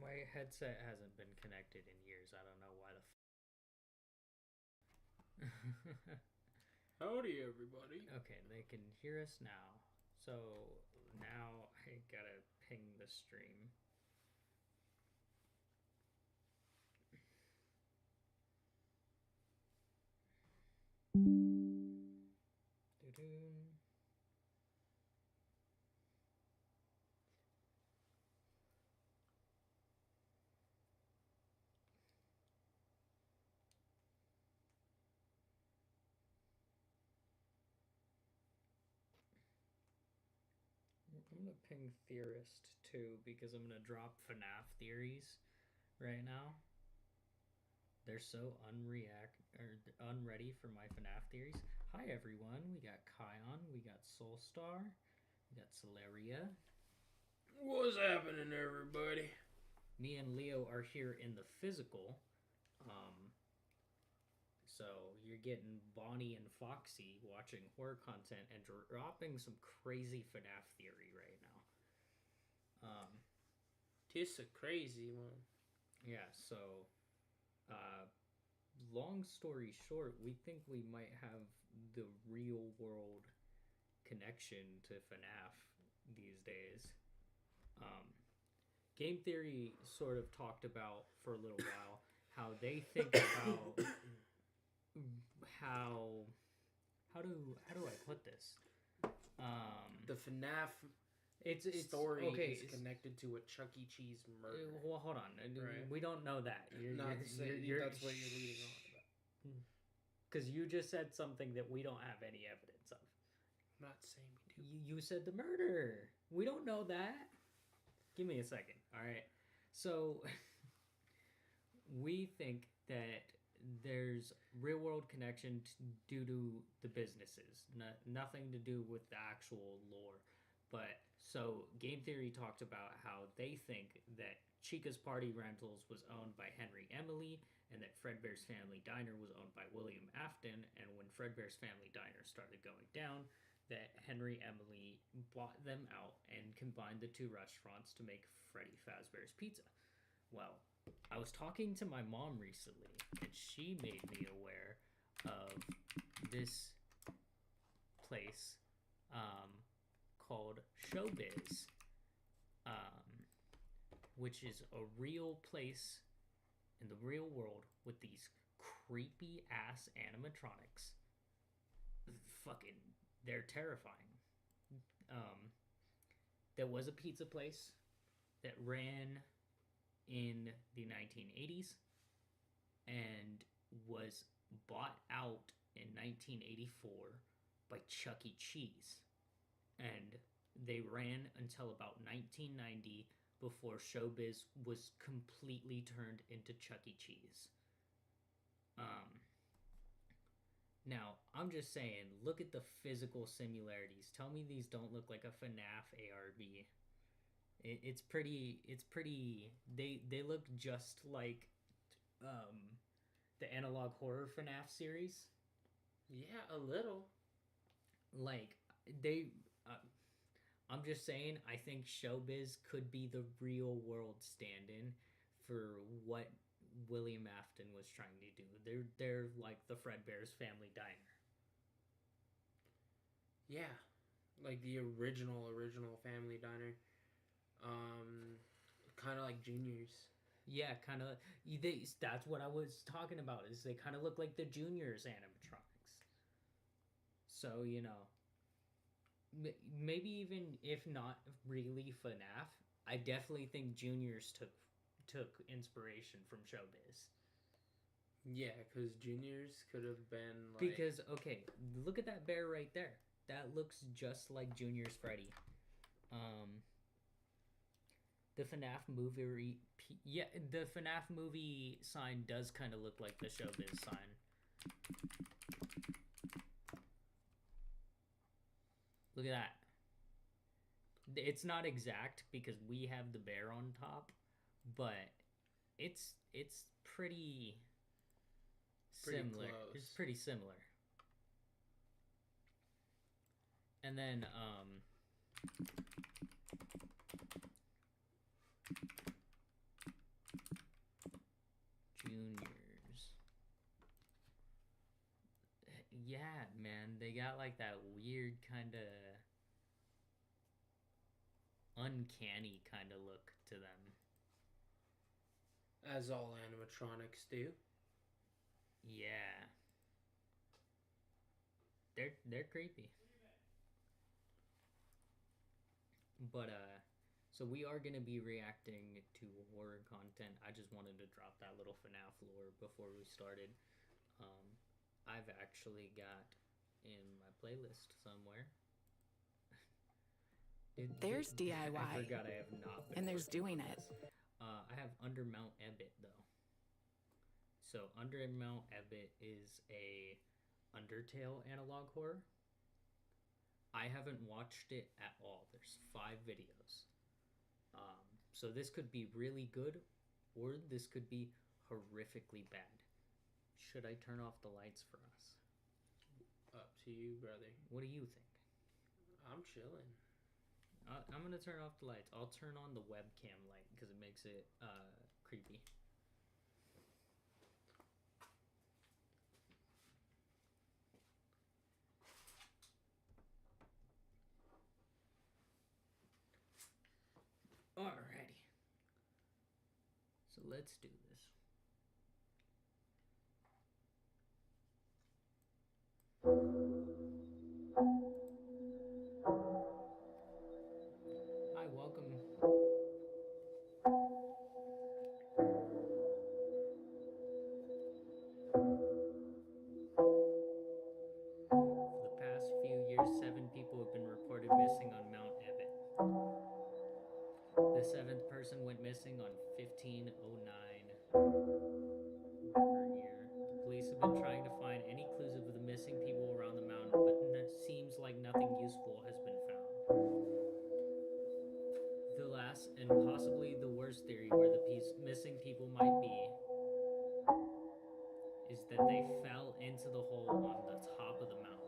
My headset hasn't been connected in years. I don't know why the. Howdy, everybody. Okay, they can hear us now. So now I gotta ping the stream. Doo-doo. I'm gonna ping theorist too because I'm gonna drop Fnaf theories right now. They're so unready for my Fnaf theories. Hi everyone, we got Kion, we got Soulstar, we got Celeria. What's happening, everybody? Me and Leo are here in the physical. So you're getting Bonnie and Foxy watching horror content and dropping some crazy FNAF theory right now. Tis a crazy one. Yeah, so long story short, we think we might have the real world connection to FNAF these days. Game Theory sort of talked about for a little while how they think about how do I put this? The FNAF It's story okay. is connected to a Chuck E. Cheese murder. Well, hold on. Right. We don't know that. That's what you're leading on about. Because you just said something that we don't have any evidence of. I'm not saying we do. You said the murder. We don't know that. Give me a second. All right. So we think that there's real world connection due to the businesses, nothing to do with the actual lore. But so Game Theory talked about how they think that Chica's Party Rentals was owned by Henry Emily and that Fredbear's Family Diner was owned by William Afton. And when Fredbear's Family Diner started going down, that Henry Emily bought them out and combined the two restaurants to make Freddy Fazbear's Pizza. Well, I was talking to my mom recently, and she made me aware of this place called Showbiz, which is a real place in the real world with these creepy ass animatronics. Fucking, they're terrifying. There was a pizza place that ran in the 1980s and was bought out in 1984 by Chuck E. Cheese. And they ran until about 1990 before Showbiz was completely turned into Chuck E. Cheese. Now, I'm just saying, look at the physical similarities. Tell me these don't look like a FNAF ARB. It's pretty. They look just like the analog horror FNAF series. Yeah, a little. Like they. I'm just saying. I think Showbiz could be the real world stand-in for what William Afton was trying to do. They're like the Fredbear's Family Diner. Yeah, like the original Family Diner. Kind of like Junior's. Yeah, kind of. That's what I was talking about. Is they kind of look like the Junior's animatronics. So maybe even if not really FNAF, I definitely think Junior's took inspiration from Showbiz. Yeah, because Junior's could have been like. Because okay, look at that bear right there. That looks just like Junior's Freddy. The FNAF movie, the FNAF movie sign does kind of look like the Showbiz sign. Look at that. It's not exact because we have the bear on top, but it's pretty similar. Close. It's pretty similar. And then Yeah, man, they got like that weird kind of uncanny kind of look to them. As all animatronics do. Yeah. They're creepy. But so we are gonna be reacting to horror content. I just wanted to drop that little Fnaf lore before we started. I've actually got in my playlist somewhere. There's DIY. I forgot I have not been And there's working doing on it. this. I have Under Mount Ebbet though. So Under Mount Ebbet is a Undertale analog horror. I haven't watched it at all. There's 5 videos. So this could be really good, or this could be horrifically bad. Should I turn off the lights for us? Up to you, brother. What do you think? I'm chilling. I'm gonna turn off the lights. I'll turn on the webcam light because it makes it creepy. Alrighty. So let's do this. Hi, welcome. For the past few years, 7 people have been reported missing on Mount Ebbet. The 7th person went missing on 1509 year. The police have been trying to find any clues of the missing people around the mountain, but it seems like nothing useful has been found. The last and possibly the worst theory where the missing people might be is that they fell into the hole on the top of the mountain.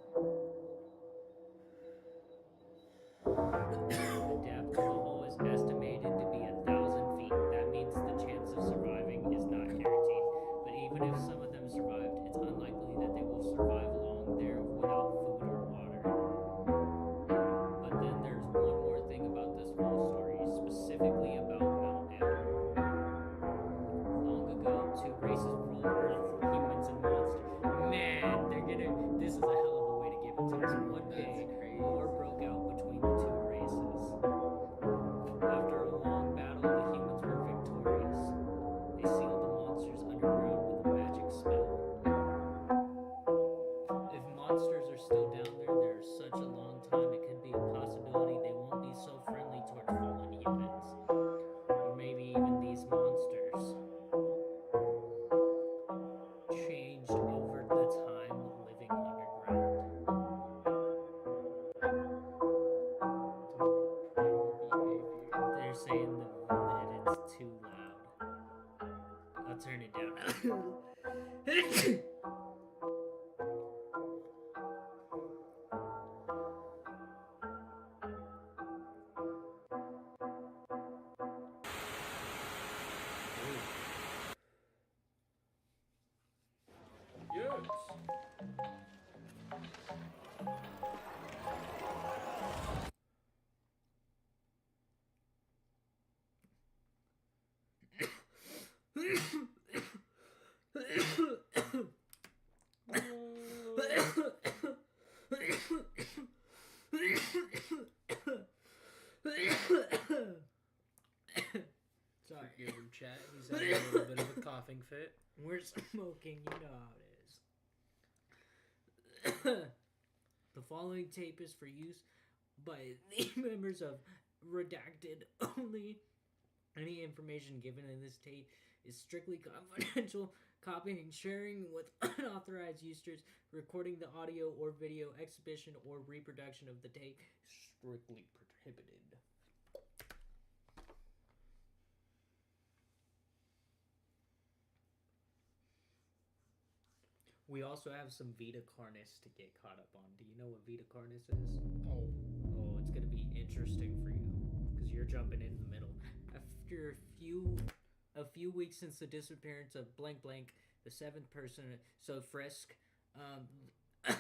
The depth of the hole is estimated to be 1,000 feet. That means the chance of surviving is not guaranteed. But even if some of them survived, it's unlikely that they will survive along there without food or water. But then there's one more thing about this whole story, specifically about Mount Ebbet. Long ago, 2 races ruled Earth, humans and monsters. Man, this is a hell of a way to give it to us. One day, war broke out between the 2 races. After a long battle, the humans were victorious. They sealed the monsters underground with a magic spell. If monsters are still down there such a long time, it could be a possibility they won't be so friendly towards fallen humans. Or maybe even these monsters changed over the time living underground. They're saying that it's too loud. I'll turn it down. Yes. Sorry. Forgive him, chat. He's having a little bit of a coughing fit. We're smoking, you know how it is. The following tape is for use by the members of Redacted only. Any information given in this tape is strictly confidential. Copying and sharing with unauthorized users, recording the audio or video, exhibition or reproduction of the tape is strictly prohibited. We also have some Vita Carnis to get caught up on. Do you know what Vita Carnis is? Oh. Oh, it's gonna be interesting for you because you're jumping in the middle. After a few weeks since the disappearance of blank blank, the 7th person, so Frisk,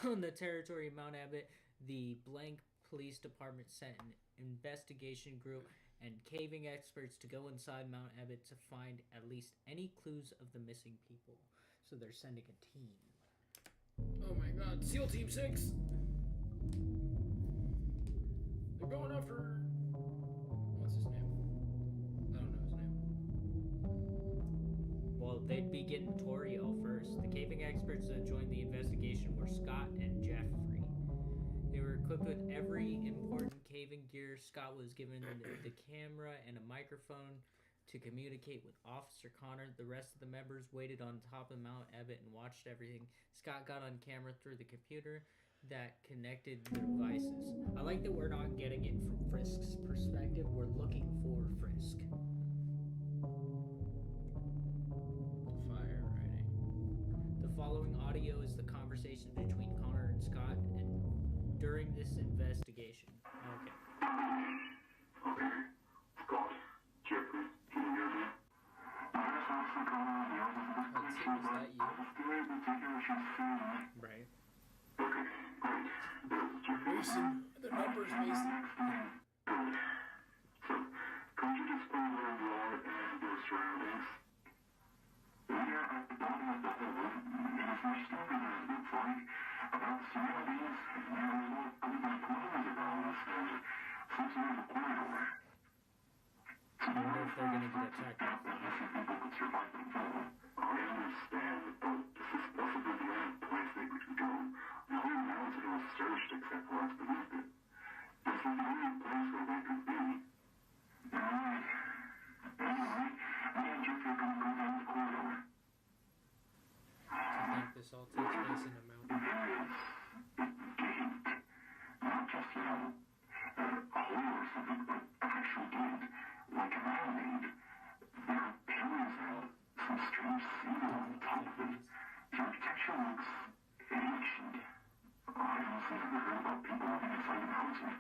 on the territory of Mount Abbott, the blank police department sent an investigation group and caving experts to go inside Mount Abbott to find at least any clues of the missing people. So they're sending a team. Oh my god, SEAL Team 6! They're going after... What's his name? I don't know his name. Well, they'd be getting Torio first. The caving experts that joined the investigation were Scott and Jeffrey. They were equipped with every important caving gear. Scott was given the camera and a microphone to communicate with Officer Connor. The rest of the members waited on top of Mount Abbott and watched everything. Scott got on camera through the computer that connected the devices. I like that we're not getting it from Frisk's perspective. We're looking for Frisk. Fire writing. The following audio is the conversation between Connor and Scott and during this investigation. Okay. Scott, Jeffrey, can you hear me? Yes, Officer Connor, the office of Let's see, was that you? still able to hear what you're saying. Right. Okay, great. Mason. The numbers, Mason. Good. So, could you explain where you are and your surroundings? We are at the bottom of the hole, and if you're stopping as it looks like, about the surroundings, there are a lot of other clothes around us and some sort of a corridor. I wonder if they're gonna get attacked by If you people could survive the fall, I understand, but this is possibly the only place they could go. The whole mountain was searched except for us beneath it. This is the only place where they could be. Alright. Anyway, me and Jeffrey are gonna go down the corridor. I think this all takes place in a mountain. There is a gate. Not just, a hole or something, but an actual gate. Like a man-made. There are pillars and some strange symbol on the top of it. The architecture looks ancient. I honestly never heard about people living inside a mountain.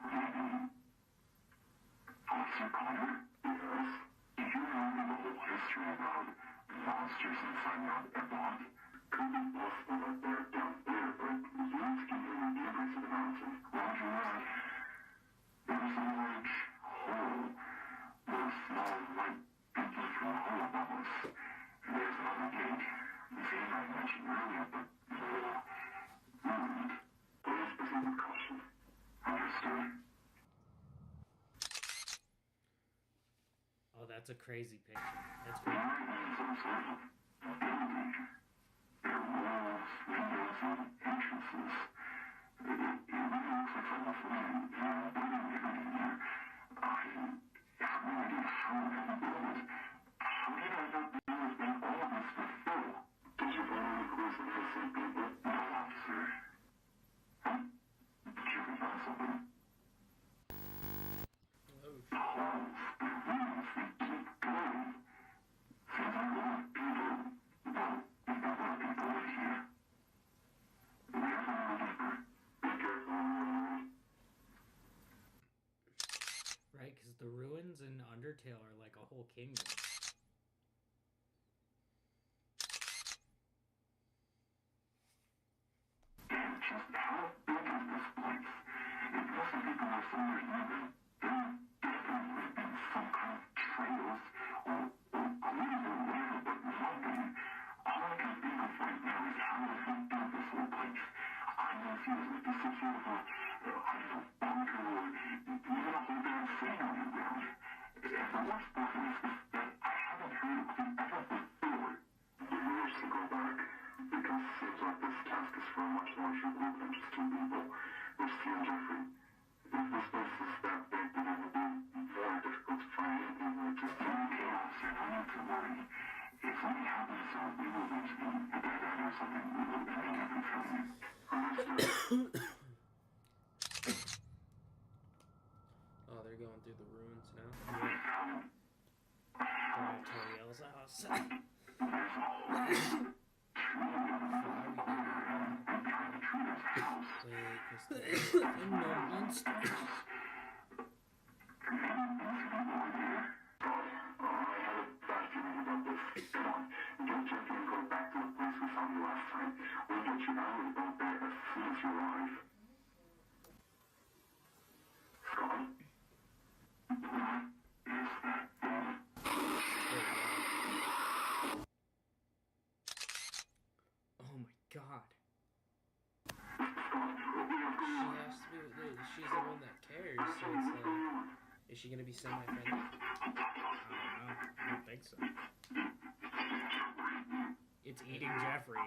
Maybe... Officer Connor? Yes? Do you remember the whole history about monsters inside Mount Abbott? Could be possible that they're down there, but let's give you an idea of the mountain. Roger that. There's a large hole. With a small light peeking through a hole above us. There's another gate. The same I mentioned earlier, but more ruined. Please proceed with caution. Understood. Oh, that's a crazy picture. That's The great. area is some sort of building. There are walls, windows, and entrances. It really looks like someone's living in a building everything here. I have no idea how they built it. How did I not realize that all of this before? Did you find any clues of missing people? No, officer. Huh? Jeffrey found something. Oh, Holes, the rooms, they keep going. Seems like a lot of people. Well, if there were people in here. We have to go deeper. Be careful on the road. Right, because the ruins in Undertale are like a whole kingdom. And just how big is this place? If most people are somewhere even, there definitely been some kind of trails or clues or whatever, but nothing. All I can think of right now is how the heck built this whole place. I don't feel as if this is sort of a, I don't know, bunker or even a whole damn thing underground. And the worst part of this is that I haven't heard of it ever before. We wish to go back, because it seems like this task is for a much larger group than just two people. We've seen Jeffrey. If this place is that big, then it will be more difficult to find anything with just any chaos, and no need to worry. If something happens, we will lose a dead end or something. We will end everything. Understood. oh, they're going through the ruins now. We found They're at Toriel's house. there's a hole. And behind the tree there's a house. Wait, Krista. And no monsters. Maybe these people are here. God, I had a bad feeling about this. Come on, get Jeffrey and go back to the place we found you last time. We'll get you out of there Oh my god. She's the one that cares, so it's like, is she gonna be semi-friendly? I don't know. I don't think so. It's eating Jeffrey.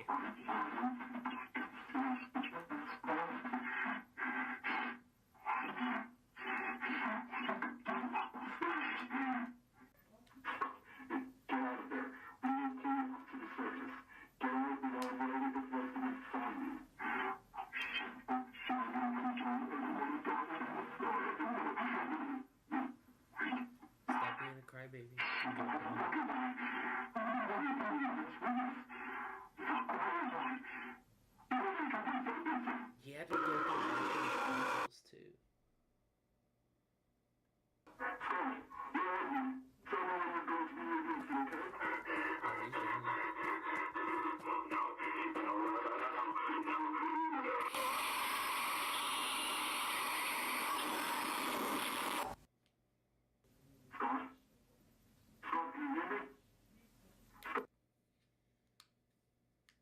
Stop being a crybaby. Yeah, but they're puzzles too.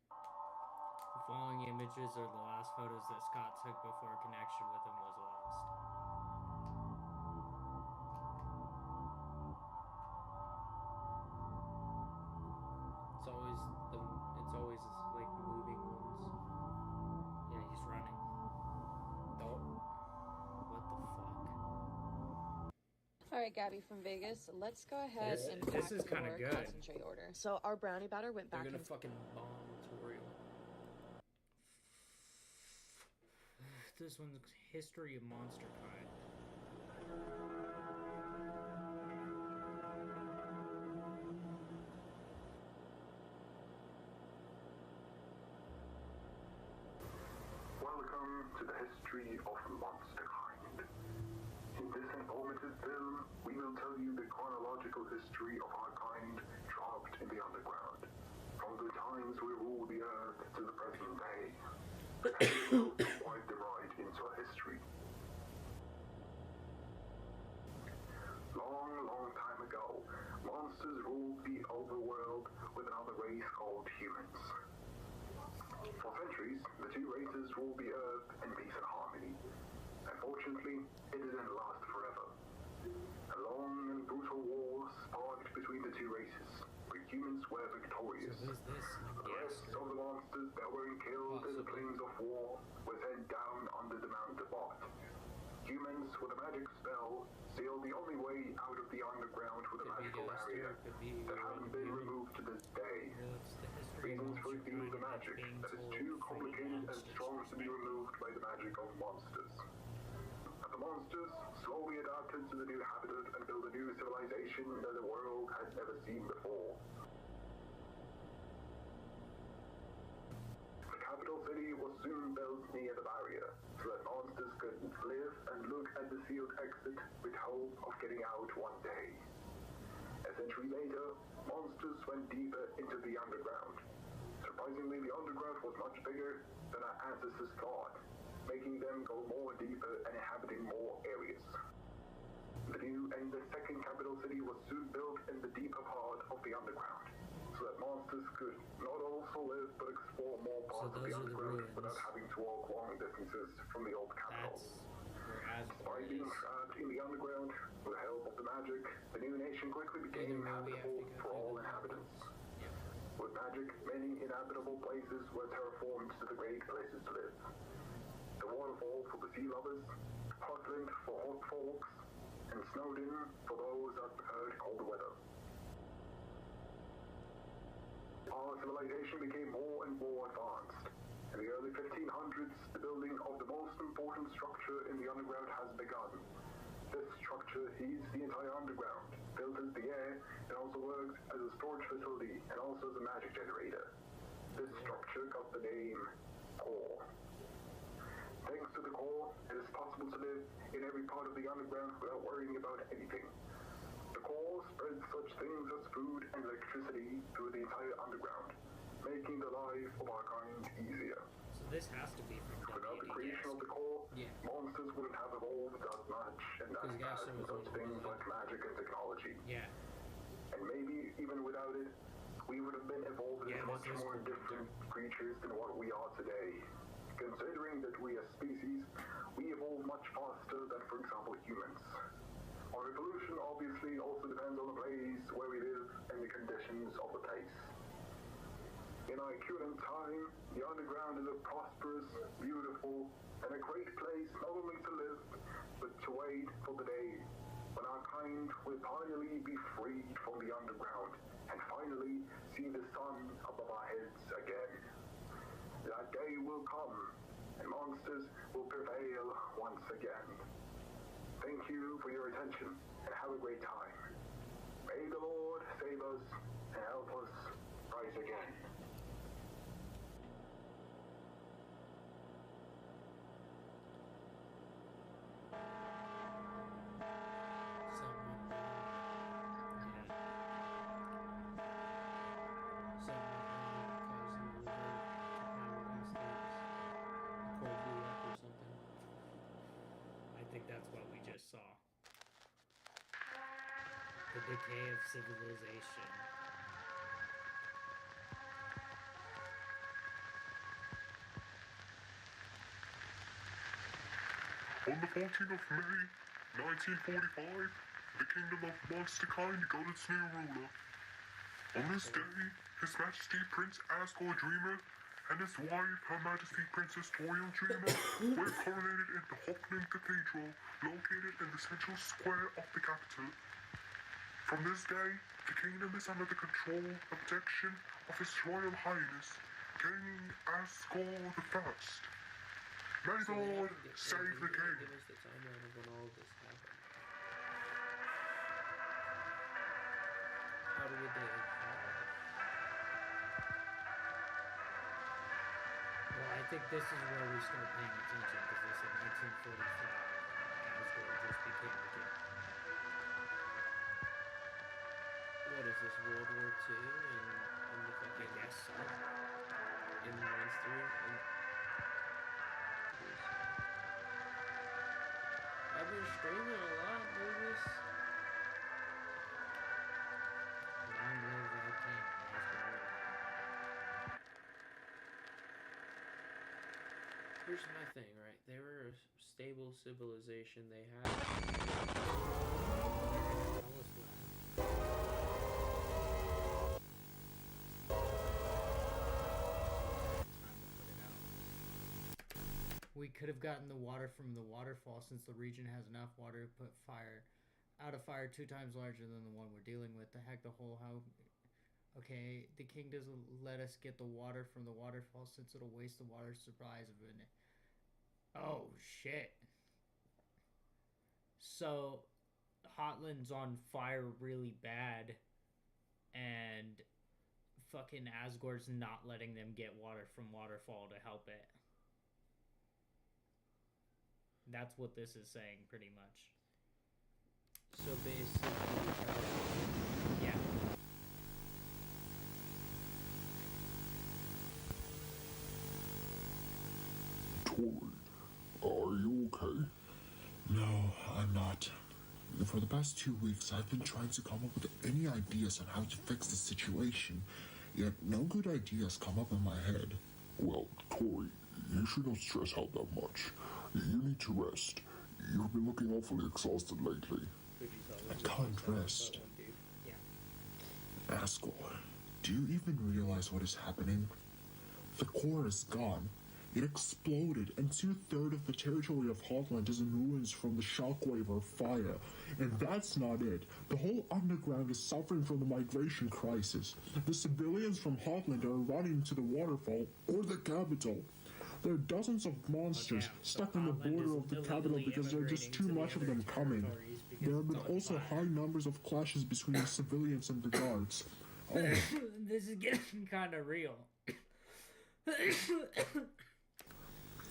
The following images are the last photos that Scott took before connection with him was lost. It's always like moving ones. Yeah, he's running. Oh, What the fuck? All right, Gabby from Vegas, let's go ahead This- and this pack is the kinda more good. concentrate order. So our brownie batter went they're back gonna in. fucking bomb tutorial. This one's History of Monster Kind. Welcome to the history of Monsterkind. In this informative film, we will tell you the chronological history of our kind dropped in the underground, from the times we ruled the earth to the present day. Quite the ride into our history. Long, long time ago, monsters ruled the overworld with another race called humans. For centuries, the two races ruled the earth in peace and harmony. Unfortunately, it didn't last forever. A long and brutal war sparked between the two races, where humans were victorious. So who's this? The rest of the monsters that weren't killed in the plains of war were sent down under the Mount Debot. Humans with a magic spell sealed the only way out of the underground with a Could be magical Ghoster, barrier could be that hasn't been human. removed to this day. It's the history of Reasons for Monster it being Kind the and magic it's being that is told too from complicated and monsters' strong to be perspective. removed by the magic of monsters. And the monsters slowly adapted to the new habitat and built a new civilization that the world had never seen before. The capital city was soon built near the barrier, so that monsters could live and look at the sealed exit with hope of getting out one day. A century later, monsters went deeper into the underground. Surprisingly, the underground was much bigger than our ancestors thought, making them go more deeper and inhabiting more areas. The new and the second capital city was soon built in the deeper part of the underground, so that monsters could not also live but explore more parts of the those are the underground ruins. without having to walk long distances from the old capital. That's where Asgard By being is. trapped in the underground, with the help of the magic, the new nation quickly became Either way, we have habitable to go for through all the inhabitants. levels. With magic, many inhabitable places were terraformed to the great places to live. The waterfall for the sea lovers, Hotland for hot folks, and Snowden for those that preferred cold weather. Our civilization became more and more advanced. In the early 1500s, the building of the most important structure in the underground has begun. This structure heats the entire underground, filters the air, and also works as a storage facility and also as a magic generator. This structure got the name Core. Thanks to the core, it is possible to live in every part of the underground without worrying about anything. The core spreads such things as food and electricity through the entire underground, making the life of our kind easier. So this has to be from Without the WD. creation gas. of the core, Yeah. monsters wouldn't have evolved as much and as Because gas fast in was such one things of the- like magic and technology. Yeah. And maybe even without it, we would have been evolved Yeah, as much this is more cool. different creatures than what we are today. Considering that we as species, we evolve much faster than, for example, humans. Our evolution obviously also depends on the place where we live and the conditions of the place. In our current time, the underground is a prosperous, beautiful, and a great place not only to live, but to wait for the day when our kind will finally be freed from the underground and finally see the sun above our heads again. That day will come, and monsters will prevail once again. Thank you for your attention, and have a great time. May the Lord save us and help us rise again. Someone causing the river to climb against the coral blew up or something. I think that's what we just saw. The decay of civilization. On the 14th of May, 1945, the kingdom of Monsterkind got its new ruler. On this day, His Majesty Prince Asgore Dreamer and his wife, Her Majesty Princess Toriel Dreamer, were coronated in the Hockland Cathedral, located in the central square of the capital. From this day, the kingdom is under the control and protection of His Royal Highness, King Asgore the First. May the Lord save the king. Give us the timeline of when all of this happened. How would they evolve? Well, I think this is where we start paying attention because they said 1945 Asgore just became the king. What is this, World War II and the I fucking guess so. in monster and I've been streaming a lot, movies. Long live our king, Asgore. Here's my thing, right? They were a stable civilization. They had We could have gotten the water from the waterfall since the region has enough water to put out a fire 2 times larger than the one we're dealing with. The heck, the whole how. Okay, the king doesn't let us get the water from the waterfall since it'll waste the water supplies of it. Oh shit. So, Hotland's on fire really bad, and fucking Asgore's not letting them get water from waterfall to help it. That's what this is saying, pretty much. so basically Yeah. Tori, are you okay? No, I'm not. For the past 2 weeks, I've been trying to come up with any ideas on how to fix the situation, yet no good ideas come up in my head. Well, Tori, you shouldn't stress out that much. You need to rest. You've been looking awfully exhausted lately. I can't rest. Yeah. Asgore, do you even realize what is happening? The core is gone. It exploded, and 2/3 of the territory of Hotland is in ruins from the shockwave of fire. And that's not it. The whole underground is suffering from the migration crisis. The civilians from Hotland are running to the waterfall or the capital. There are dozens of monsters stuck on the border of the capital because there are just too much of them coming. There have been also high numbers of clashes between the civilians and the guards. Oh, This is getting kind of real.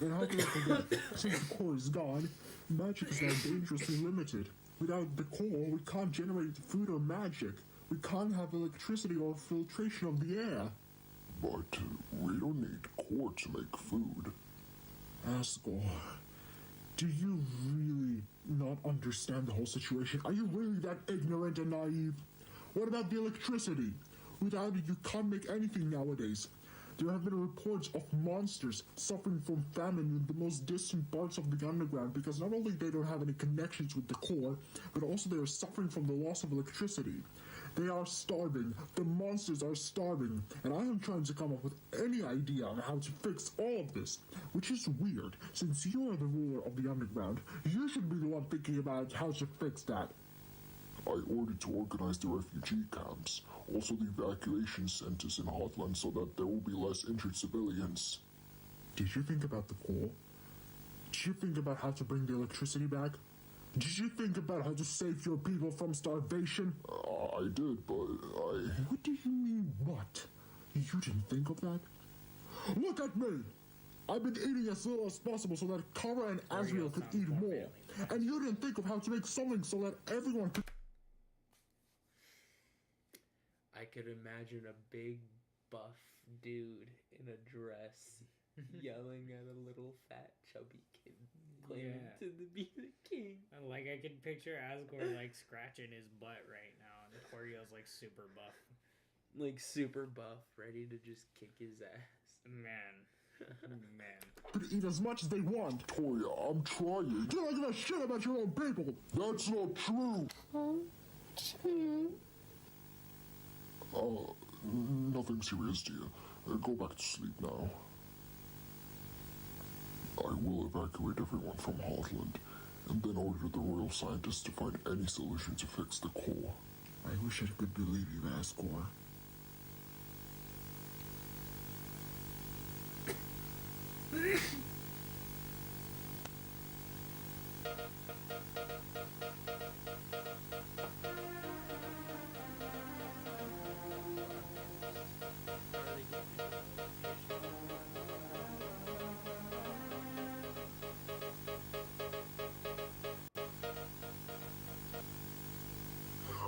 and how can I forget, since the core is gone, magic is now dangerously limited. Without the core, we can't generate food or magic. We can't have electricity or filtration of the air. But we don't need core to make food. Asgore, do you really not understand the whole situation? Are you really that ignorant and naive? What about the electricity? Without it, you can't make anything nowadays. There have been reports of monsters suffering from famine in the most distant parts of the underground because not only they don't have any connections with the core, but also they are suffering from the loss of electricity. They are starving. The monsters are starving. And I am trying to come up with any idea on how to fix all of this, which is weird. Since you are the ruler of the underground, you should be the one thinking about how to fix that. I ordered to organize the refugee camps, also the evacuation centers in Hotland so that there will be less injured civilians. Did you think about the core? Did you think about how to bring the electricity back? Did you think about how to save your people from starvation? I did, but I... What do you mean, what? You didn't think of that? Look at me! I've been eating as little as possible so that Kara and Azrael could eat more. And you didn't think of how to make something so that everyone could... I could imagine a big buff dude in a dress yelling at a little fat chubby kid claiming to be the king. Like, I can picture Asgore, like, scratching his butt right now, and Torio's, like, super buff. Like, super buff, ready to just kick his ass. Man. could eat as much as they want. Toya, I'm trying. You don't give a shit about your own people. That's not true. Nothing serious, dear. Go back to sleep now. I will evacuate everyone from Hotland, and then order the royal scientists to find any solution to fix the core. I wish I could believe you, Asgore.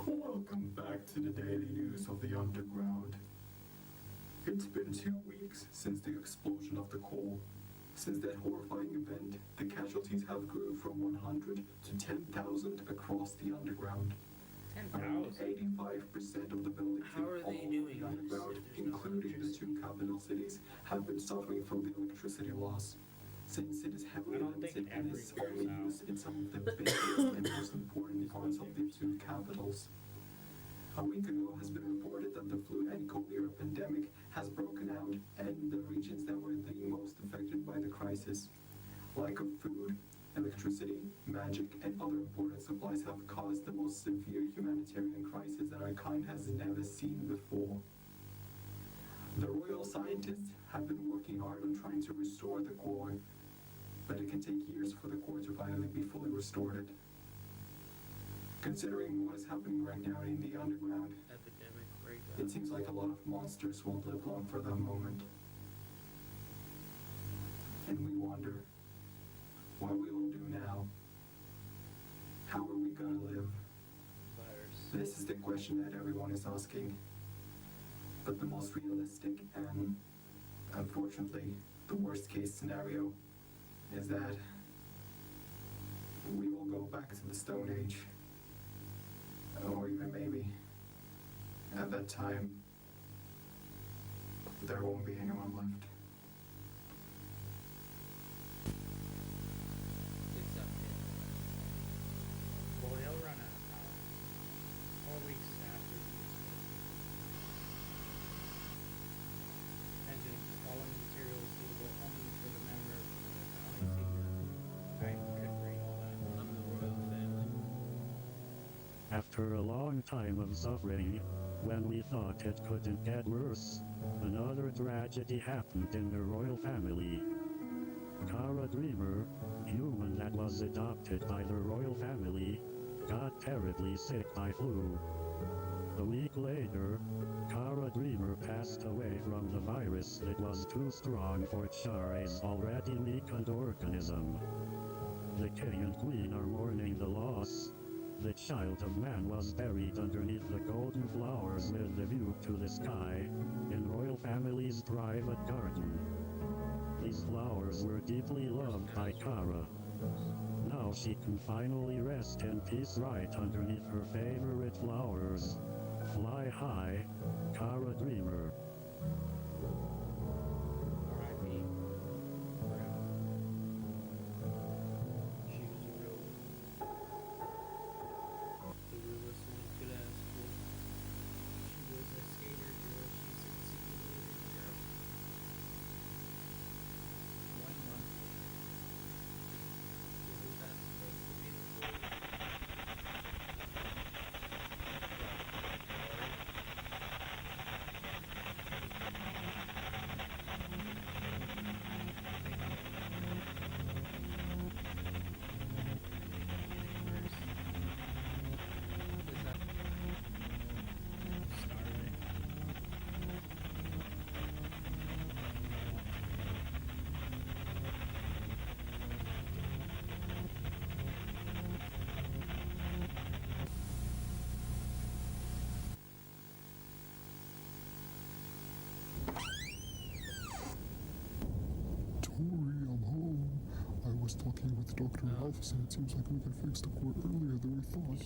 Welcome back to the daily news of the underground. It's been 2 weeks since the explosion of the core. Since that horrifying event, the casualties have grown from 100 to 10,000 across the underground. 10,000? 85% of the buildings How are in all they of doing the underground, this if there's no including the 2 capital cities, have been suffering from the electricity loss. Since it is heavily I don't think limited and every is only goes out. used in some of the biggest and most important parts of the 2 capitals. A week ago has been reported that the flu and cholera pandemic has broken out in the regions that were the most affected by the crisis. Lack of food, electricity, magic, and other important supplies have caused the most severe humanitarian crisis that our kind has never seen before. The royal scientists have been working hard on trying to restore the core, but it can take years for the core to finally be fully restored. Considering what is happening right now in the underground, Epidemic breakout. it seems like a lot of monsters won't live long for that moment. And we wonder, what we will do now? How are we gonna live? Virus. This is the question that everyone is asking. But the most realistic and, unfortunately, the worst case scenario is that we will go back to the Stone Age. Or even maybe, at that time, there won't be anyone left. It's up here. Well, he'll run out of power. 4 weeks after the engine, fallen material is suitable only for the members of the family figure. I couldn't read all that. I'm the royal family. After a long time of suffering, when we thought it couldn't get worse, another tragedy happened in the royal family. Kara Dreamer, human that was adopted by the royal family, got terribly sick by flu. A week later, Kara Dreamer passed away from the virus that was too strong for Chare's already weakened organism. The king and queen are mourning the loss. The child of man was buried underneath the golden flowers with the view to the sky, in royal family's private garden. These flowers were deeply loved by Kara. Now she can finally rest in peace right underneath her favorite flowers. Fly high, Kara Dreamer. R.I.P. Forever. She was a real the realest one could ask for. She was a skater girl. She's a skater girl. 1 month later. Isn't that supposed to be the story? Is that Started. Tori, I'm home. I was talking with Dr. Alphys and it seems like we can fix the core earlier than we thought.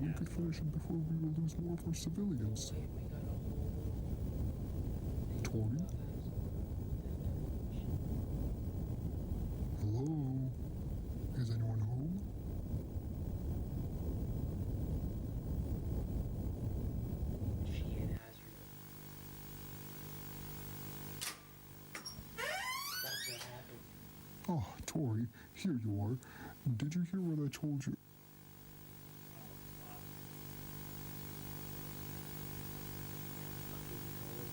We could finish it before we will lose more of our civilians. wait, we got a whole Tori? Hello? Is anyone home? she in Hazard. That's what happened. Oh, Tori, here you are. Did you hear what I told you? Fucking cold.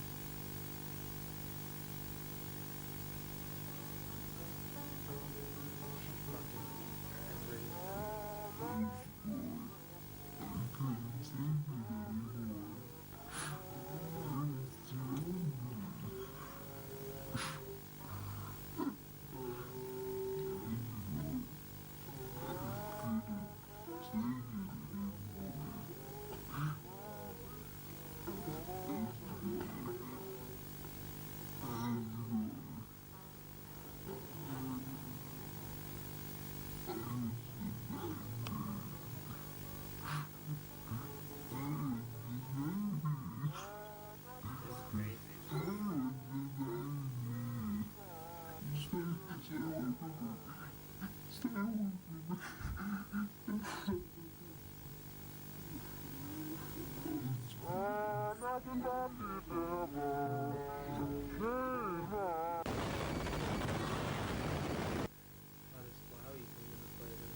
How does Flowey come into play then?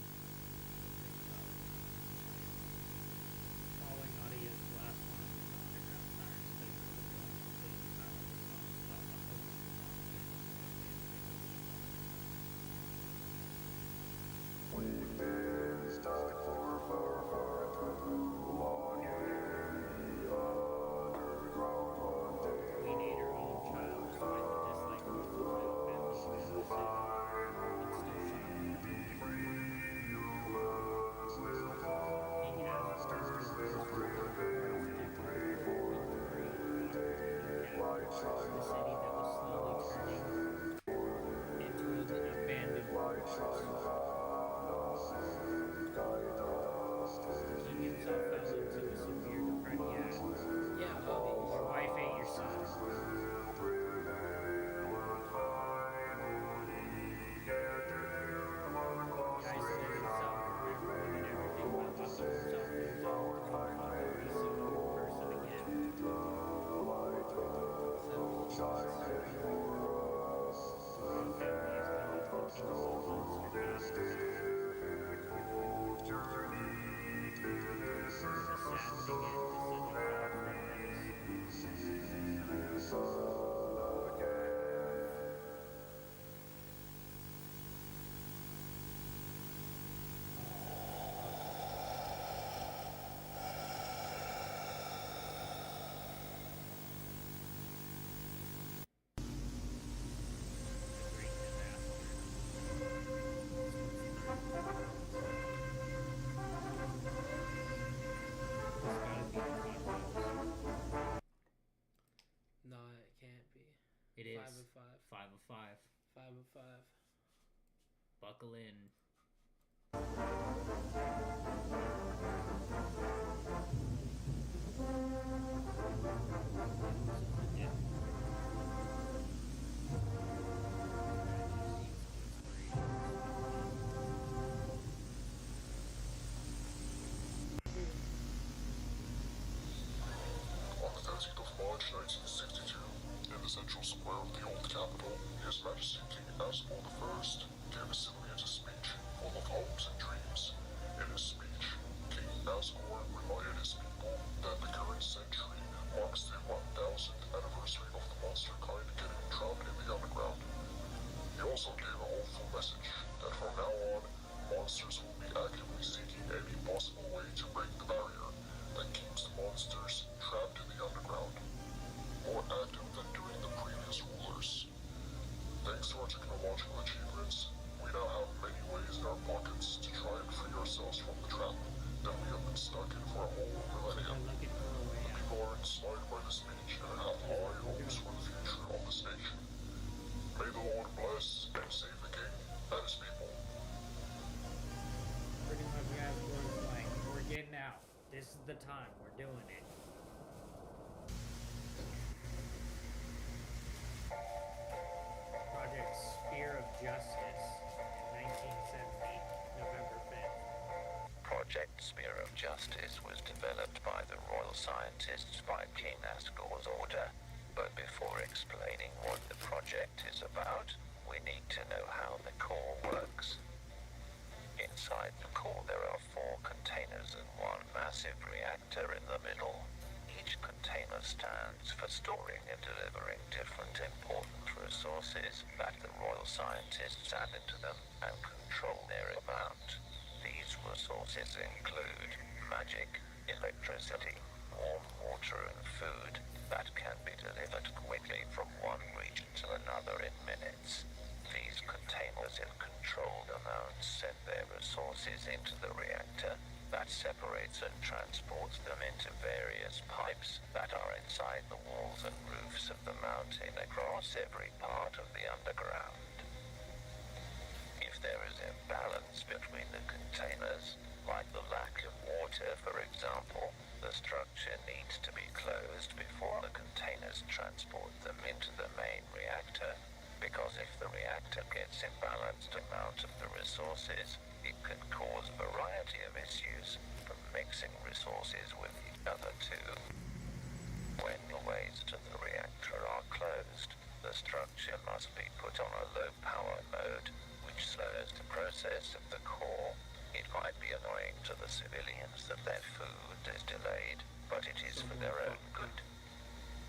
Falling audience last one was underground tires. They were the one completely silent. The song was about the whole Queen ate her own child despite the dislike of her royal family. She was sick and still shocked. He has first the city that was slowly turning into an abandoned fortress. He himself fell into a severe depression. Yeah, Your obvious. wife ate your son. He isolated himself from everyone and everything by locking himself into a single person again. One family is gone, one soul lost to God. This is a saddening end to such a proud family. The great disaster. It's gotta be the Hot Wheels. Nah, it can't be. It is 5 of 5. 5 of 5. 5 of 5. Buckle in. On the 13th of March 1962, in the central square of the old capital, His Majesty King Ascol I gave a civilian speech full of hopes and dreams. In his speech, King Ascol reminded his people that the current century marks the 1000th anniversary of the monster kind getting trapped in the underground. He also gave a hopeful message that from now on, monsters will be actively seeking any possible way to break the barrier that keeps the monsters trapped in the underground, more active than during the previous rulers. Thanks to our technological achievements, we now have many ways in our pockets to try and free ourselves from the trap that we have been stuck in for a whole millennium. The people are inspired by the speech and have high hopes for the future of this nation. May the Lord bless and save the king and his people. Pretty much, guys, we're getting out. This is the time. We're doing it. Project Spear of Justice in 1970, November 5th. Project Spear of Justice was developed by the royal scientists by King Asgor's order. But before explaining what the project is about, we need to know how the core works. Inside the core there are 4 containers and 1 massive reactor in the middle. Each container stands for storing and delivering different important resources that the royal scientists add into them and control their amount. These resources include magic, electricity, warm water and food that can be delivered quickly from one region to another in minutes. These containers in controlled amounts send their resources into the reactor that separates and transports them into various pipes that are inside the walls and roofs of the mountain across every part of the underground. If there is imbalance between the containers, like the lack of water for example, the structure needs to be closed before the containers transport them into the main reactor. Because if the reactor gets imbalanced amount of the resources, it can cause a variety of issues, from mixing resources with each other to when the ways to the reactor are closed, the structure must be put on a low power mode, which slows the process of the core. It might be annoying to the civilians that their food is delayed, but it is for their own good.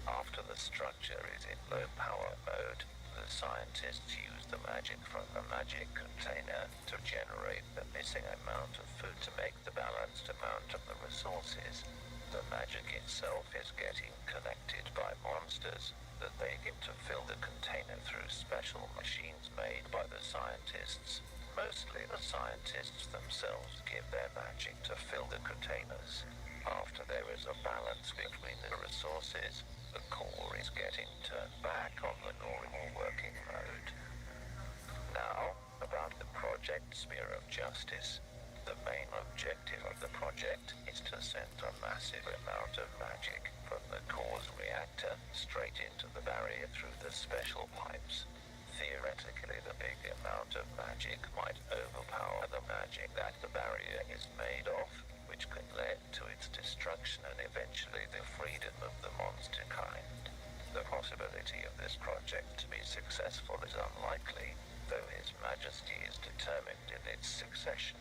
After the structure is in low power mode, the scientists use the magic from the magic container to generate the missing amount of food to make the balanced amount of the resources. The magic itself is getting connected by monsters that they get to fill the container through special machines made by the scientists. Mostly the scientists themselves give their magic to fill the containers. After there is a balance between the resources, the core is getting turned back on the normal working mode. Now, about the Project Spear of Justice. The main objective of the project is to send a massive amount of magic from the core's reactor straight into the barrier through the special pipes. Theoretically, the big amount of magic might overpower the magic that the barrier is made of, which could lead to its destruction and eventually the freedom of the monster kind. The possibility of this project to be successful is unlikely, though His Majesty is determined in its succession.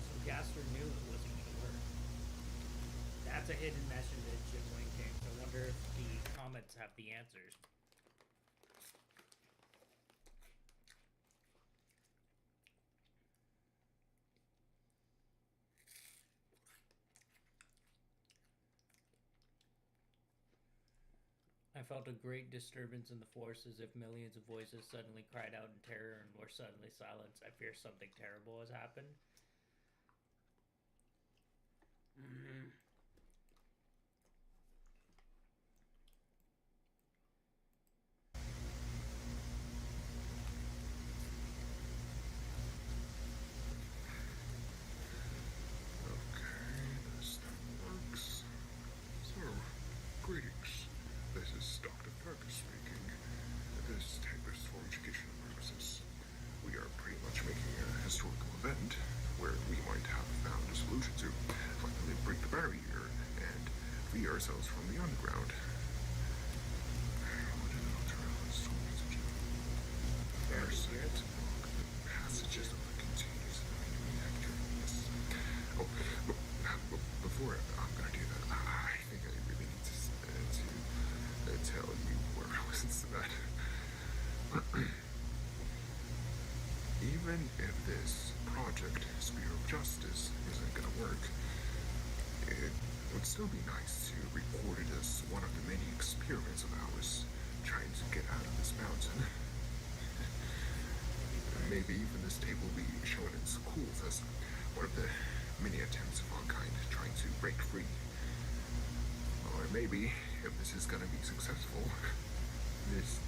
So Gaster knew it wasn't going to work. That's a hidden message in Wing Kings. I wonder if the comments have the answers. I I felt a great disturbance in the force, as if millions of voices suddenly cried out in terror and were suddenly silenced. I fear something terrible has happened. Mm-hmm. This works. So, greetings. This is Dr. Fergus speaking. This tape is for educational purposes. We are pretty much making a historical event where we might have found a solution to finally break the barrier and free ourselves from the underground. What did Ultralis told me to do? There's it. The passages of the continuous reactor. Yes. Oh, but before I'm gonna do that, I think I really need to tell you where I listens to that. Even if this project, Spear of Justice, isn't gonna work, it would still be nice to record it as one of the many experiments of ours trying to get out of this mountain. Maybe even this tape will be shown in schools as one of the many attempts of our kind trying to break free. Or maybe, if this is gonna be successful, this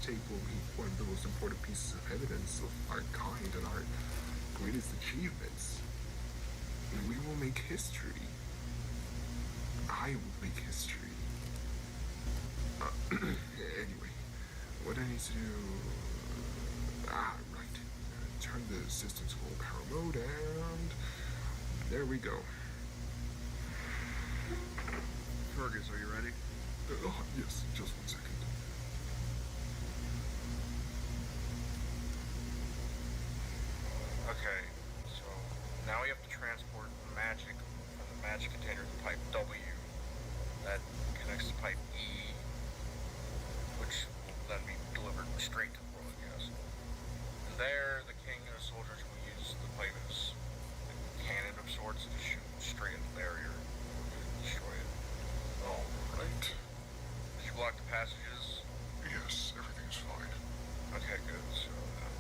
tape will be one of the most important pieces of evidence of our kind and our greatest achievements. We will make history. I will make history. Anyway, what I need to do... right. Turn the system to full power mode and... there we go. Fergus, are you ready? Yes, just 1 second. Okay, so now we have to transport magic from the magic container to pipe W. That connects to pipe E, which will then be delivered straight to the royal guest. And there, the king and his soldiers will use the pipe as a cannon of sorts to shoot straight at the barrier and destroy it. Alright. Did you block the passages? Yes, everything's fine. Okay, good. So now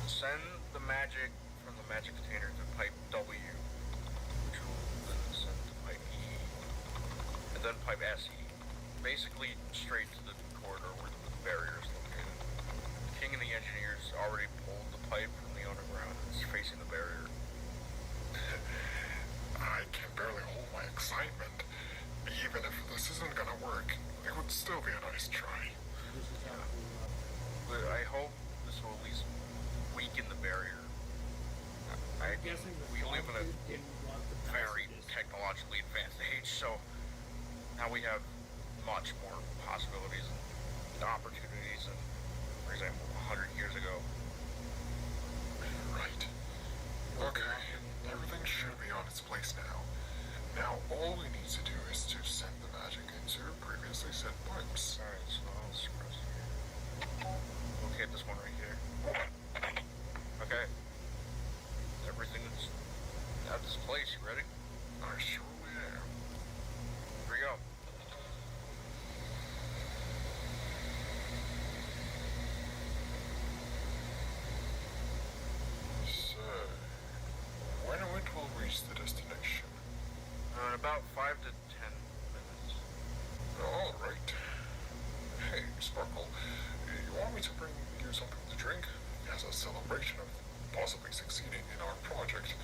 send the magic from the magic container to pipe W, which will then send to pipe E, and then pipe SE. Basically, straight to the corridor where the barrier is located. The king and the engineers already pulled the pipe from the underground. It's facing the barrier. I can barely hold my excitement. Even if this isn't gonna work, it would still be a nice try. But I hope this will at least weaken the barrier. I'm guessing we live in a didn't want the very passages. technologically advanced age, so now we have much more possibilities and opportunities than, for example, 100 years ago. Right. Okay, everything should be on its place now. Now all we need to do is to send the magic into previously set pipes. Alright, so I'll scratch here. Locate this one right here. Okay. Everything is at this place. You ready? I surely am. Here we go. So, when it will reach the destination? In about 5 to 10 minutes. Alright. Hey, Sparkle, you want me to bring you something to drink? As a celebration of possibly succeeding in our project.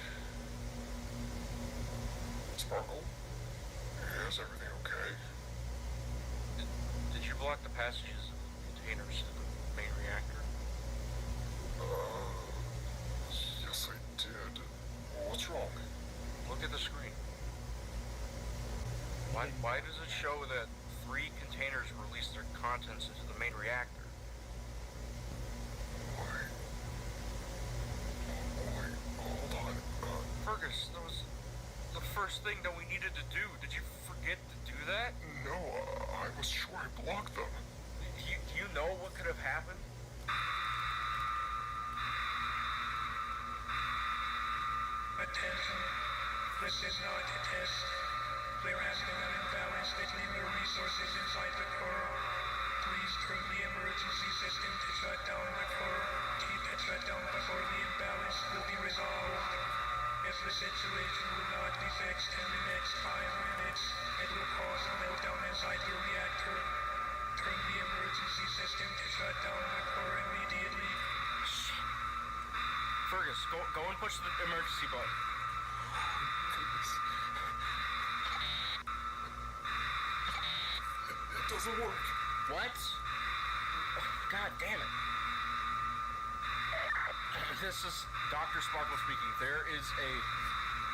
Sparkle? Is everything okay? Did you block the passages of the containers to the main reactor? Yes I did. What's wrong? Look at the screen. Why does it show that 3 containers released their contents into the main reactor? Hold on. Fergus, that was the first thing that we needed to do. Did you forget to do that? No, I was sure I blocked them. Do you know what could have happened? Attention, this is not a test. There has been an imbalance between the resources inside the core. Please turn the emergency system to shut down the core. Keep it shut down before the imbalance will be resolved. If the situation will not be fixed in the next 5 minutes, it will cause a meltdown inside your reactor. Turn the emergency system to shut down the core immediately. Fergus, go and push the emergency button. It doesn't work. What? God damn it. This is Dr. Sparkle speaking. There is a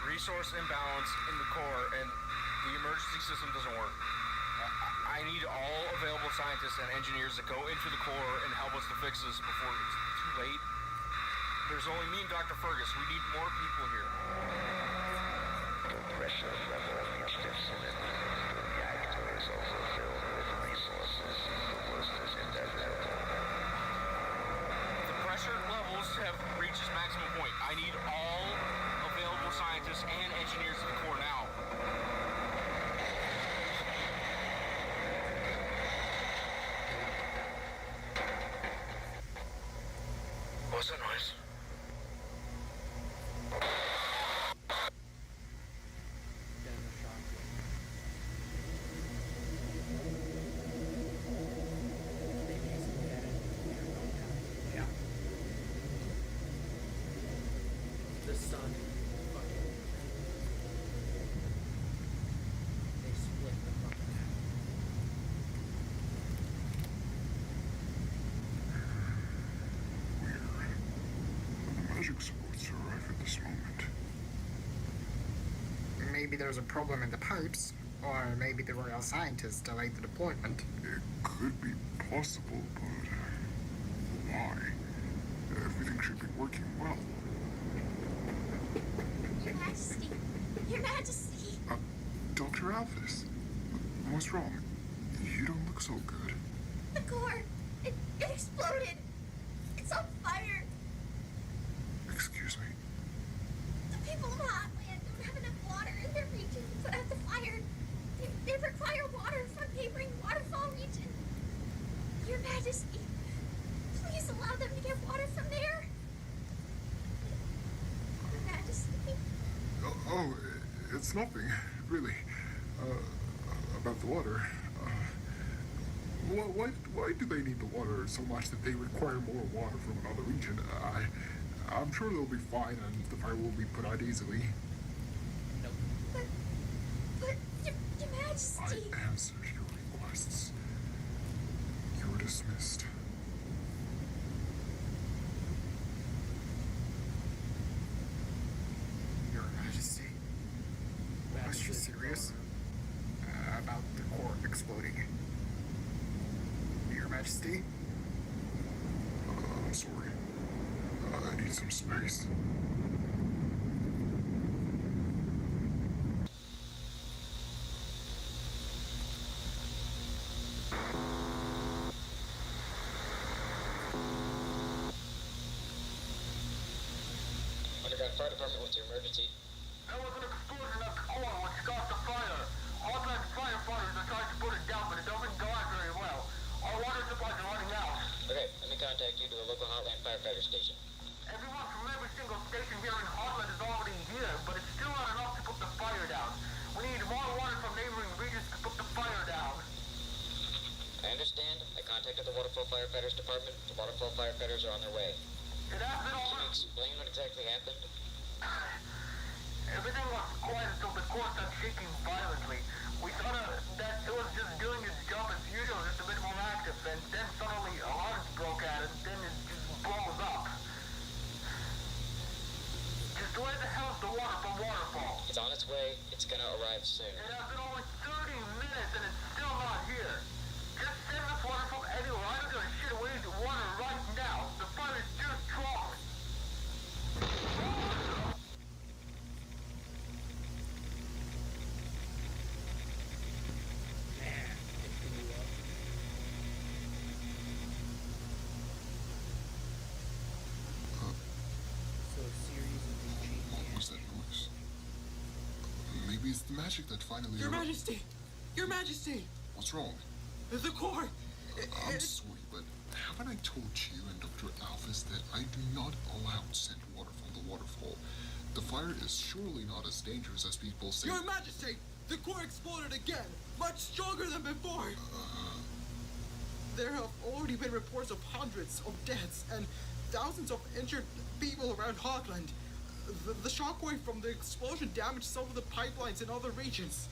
resource imbalance in the core and the emergency system doesn't work. I need all available scientists and engineers to go into the core and help us to fix this before it's too late. There's only me and Dr. Fergus. We need more people here. The pressure level reaches limit. The reactor is overfilled with resources. The worst is inevitable. The pressure levels have reached its maximum point. I need all available scientists and engineers to the core now. What's that noise? Yeah. The sun fucking. They split the fucking half. Weird. The magic supposed to arrive at this moment. Maybe there's a problem in the pipes, or maybe the royal scientists delayed the deployment. It could be possible, but why? Everything should be working well. Your Majesty! Your Majesty! Dr. Alphys, what's wrong? You don't look so good. The core! It exploded! It's on fire! Excuse me? The people of Hotland don't have enough water in their region to put out the fire. They require water from neighboring waterfall region. Your Majesty, please allow them to get water from there. Your Majesty. Oh, it's nothing, really. About the water. Why do they need the water so much that they require more water from another region? I'm sure they'll be fine and the fire will be put out easily. But, Your Majesty. I answered your requests. You're dismissed. Your Majesty. Was she serious? About the core exploding. Your Majesty? I'm sorry. I need some space. Underground Fire Department, what's your emergency? There was an explosion at the core which caused the fire. Hotland firefighters are trying to put it down, but it doesn't go out very well. Our water supplies are running out. Okay, let me contact you to the local Hotland firefighter station. Everyone from every single station here in Hotland is already here, but it's still not enough to put the fire down. We need more water from neighboring regions to put the fire down. I understand. I contacted the Waterfall Firefighters Department. The Waterfall Firefighters are on their way. It has been Can you explain what exactly happened? Everything was quiet until the core started shaking violently. We thought that it was just doing its job as usual, just a bit more active, and then suddenly alarms broke out, and then it just blows up. Just where the hell is the water from Waterfall? It's on its way. It's gonna arrive soon. It has been only 30 minutes, and it's still not here. Just send us water from anywhere. I don't give a shit. We need water right now. The fire is too strong. What was that noise? Maybe it's The magic that finally... Your Majesty! Your Majesty! What's wrong? The core! I'm sorry, but haven't I told you and Dr. Alphys that I do not allow sent water from the waterfall? The fire is surely not as dangerous as people say. Your Majesty! The core exploded again! Much stronger than before! There have already been reports of hundreds of deaths and thousands of injured people around Hogland. The shockwave from the explosion damaged some of the pipelines in other regions.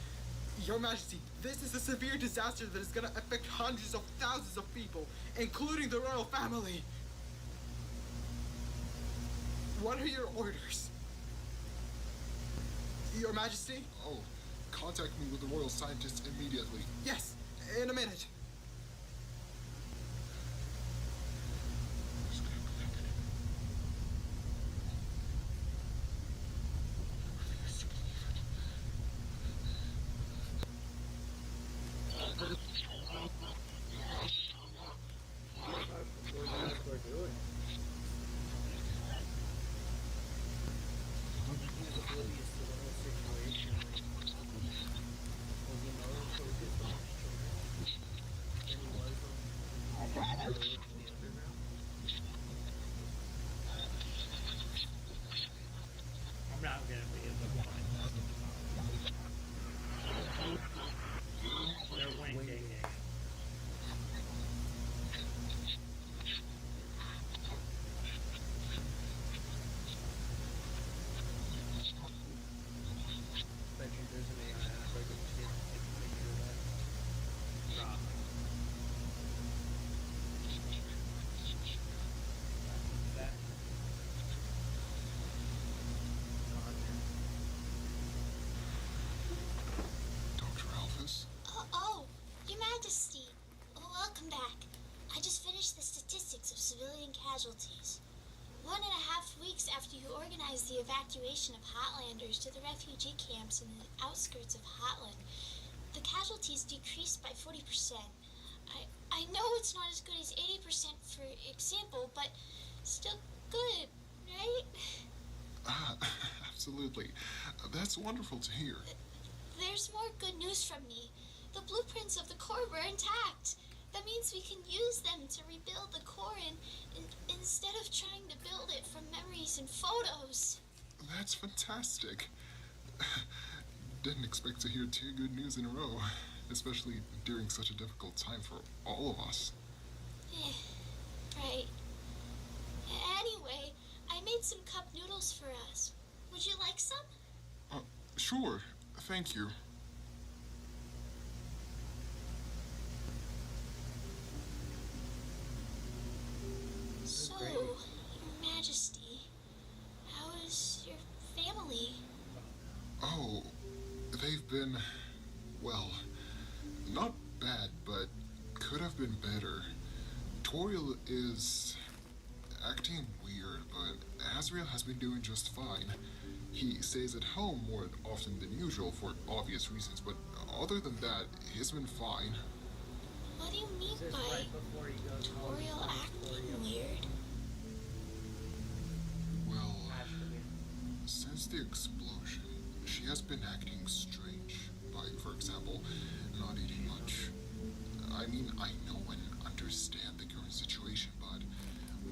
Your Majesty, this is a severe disaster that is going to affect hundreds of thousands of people, including the royal family. What are your orders? Your Majesty? Oh, contact me with the royal scientists immediately. Yes, in a minute. I'm not gonna be able to find that. They're winking. Bet you there's an AI app I can see if I can make sure that. Drop. That. Dr. Alphys? Oh, Your Majesty. Welcome back. I just finished the statistics of civilian casualties. 1.5 weeks after you organized the evacuation of Hotlanders to the refugee camps in the outskirts of Hotland, the casualties decreased by 40%. I know it's not as good as 80%, for example, but still good, right? Absolutely. That's wonderful to hear. There's more good news from me. The blueprints of the core were intact. That means we can use them to rebuild the core instead of trying to build it from memories and photos. That's fantastic. Didn't expect to hear 2 good news in a row, especially during such a difficult time for all of us. Right. Anyway, I made some cup noodles for us. Would you like some? Sure. Thank you. So, Your Majesty, how is your family? Oh, they've been, well, not bad, but could have been better. Toriel is acting weird, but Azrael has been doing just fine. He stays at home more often than usual for obvious reasons, but other than that, he's been fine. What do you mean by Toriel acting weird? Well, since the explosion, she has been acting strange. By, for example, not eating much. I mean, I know and understand the current situation, but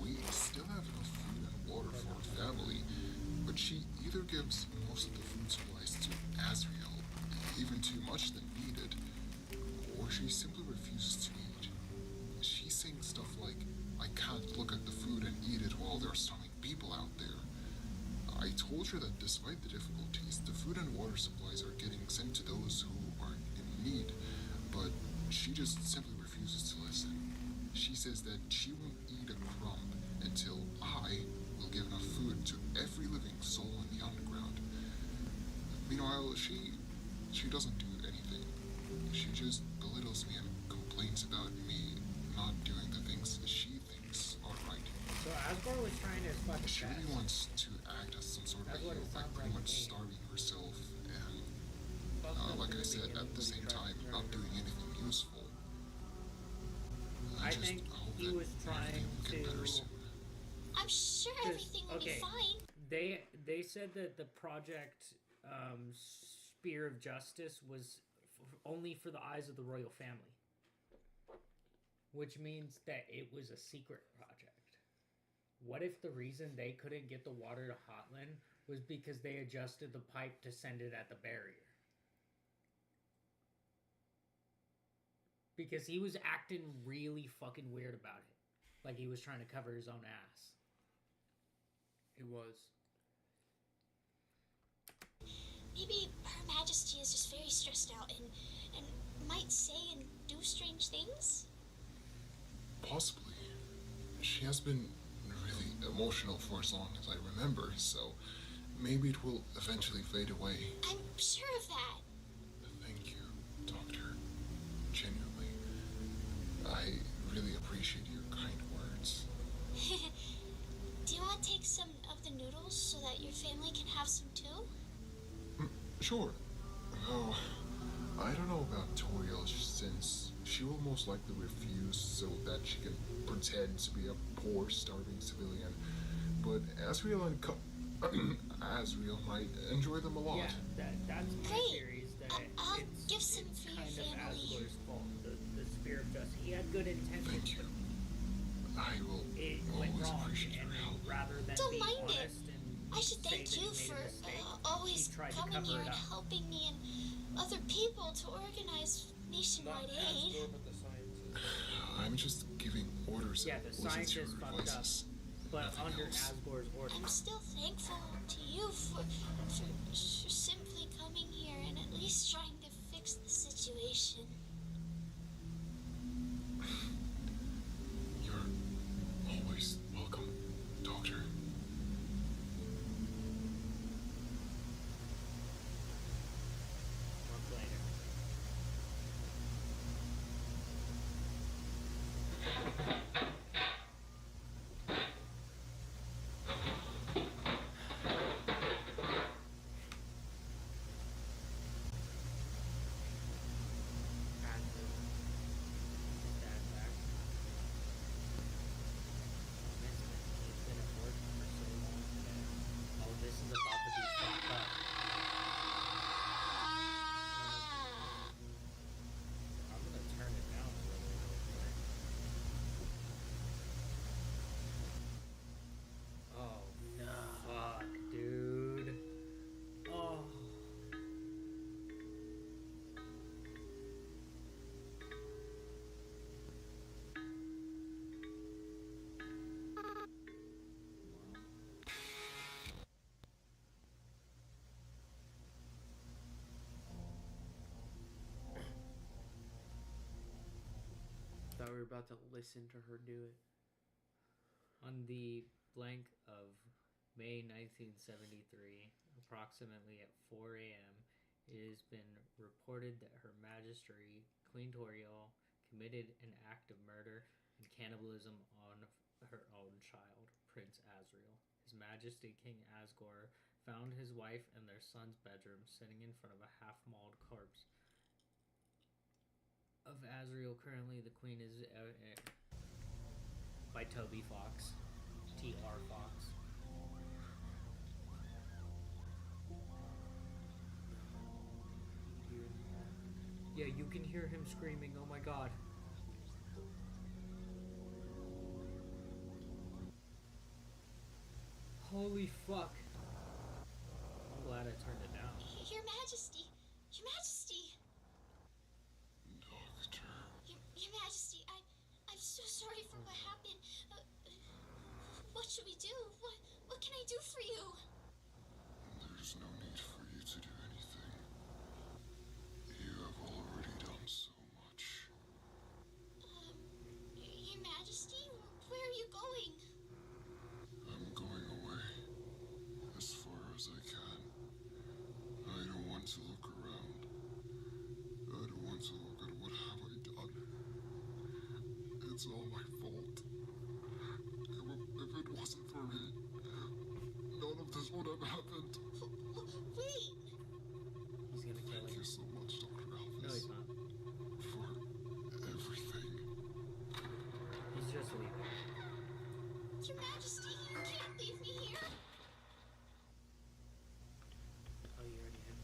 we still have enough food and water for our family. But she either gives most of the food supplies to Azrael, even too much than needed, or she simply refuses to eat. She's saying stuff like, I can't look at the food and eat it while there are starving people out there. I told her that despite the difficulties, the food and water supplies are getting sent to those who are in need, but she just simply refuses to listen. She says that she won't eat a crumb until I will give enough food to every living soul in the underground. Meanwhile, she doesn't do anything. She just belittles me and complains about me not doing the things she thinks are right. So Asgore was trying to fucking She really wants to act as some sort of hero by pretty much starving herself and, like I said, at the same time, not doing anything useful. I think he was trying to... I'm sure everything will be fine. They said that the project spear of justice was only for the eyes of the royal family. Which means that it was a secret project. What if the reason they couldn't get the water to Hotland was because they adjusted the pipe to send it at the barrier? Because he was acting really fucking weird about it. Like he was trying to cover his own ass. It was. Maybe Her Majesty is just very stressed out and might say and do strange things? Possibly. She has been really emotional for as long as I remember, so maybe it will eventually fade away. I'm sure of that. Thank you, Doctor. Genuinely. I really appreciate your kind words. Do you want to take some of the noodles so that your family can have some too? Sure. Oh, I don't know about Toriel since she will most likely refuse so that she can pretend to be a poor, starving civilian. But Asriel and Asriel might enjoy them a lot. Yeah, that's my Great. theory, is that I'll it's, give some it's for your kind of family. Asgor's fault. The spear of justice. He had good intentions. Thank you. I will It went always wrong, appreciate your and help. rather than Don't being mind it. honest and I should say thank that you he made for a mistake, always he tried to coming cover here it and up. helping me and other people to organize nationwide aid. But the scientists. I'm just giving orders. Yeah, the and listening to scientists your fucked up, advices. but Nothing under else. Asgor's order. I'm still thankful to you for simply coming here and at least trying to fix the situation. You're always welcome, Doctor. A month later. This is about to be fucked up. I'm gonna turn it down a little bit. Oh no, fuck, dude. Oh. Thought we were about to listen to her do it. On the blank of May 1973, approximately at 4 a.m., it has been reported that Her Majesty Queen Toriel committed an act of murder and cannibalism on her own child, Prince Asriel. His Majesty King Asgore found his wife and their son's bedroom sitting in front of a half-mauled corpse of Asriel. Currently, the Queen is by Toby Fox, T.R. Fox. Yeah, you can hear him screaming, oh my god. Holy fuck. I'm glad I turned it down. Your Majesty! Your Majesty! Doctor. Your Majesty, I'm so sorry for what happened. What should we do? What can I do for you? There's no need for you to do anything. You have already done so much. Your Majesty, where are you going? I'm going away. As far as I can. I don't want to look around. I don't want to look at what have I done. It's all my fault. If it wasn't for me, none of this would have happened. Wait! He's gonna kill Thank him. you so much, Dr. Alphys. No, he's not. For everything. He's just leaving. Your Majesty, you can't leave me here. Oh, you already had.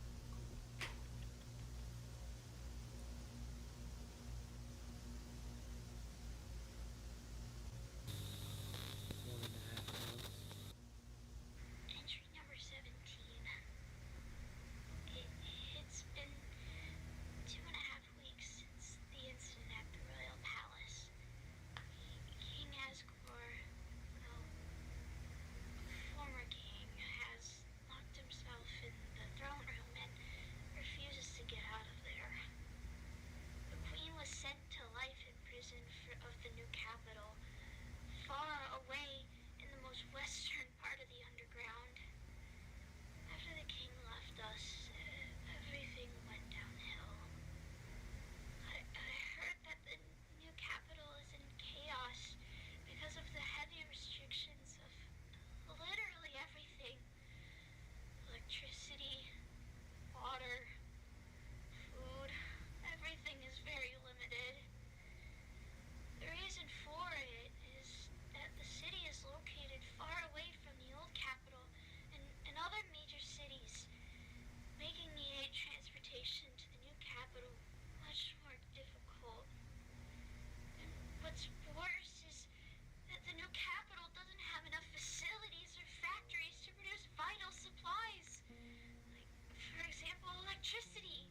electricity.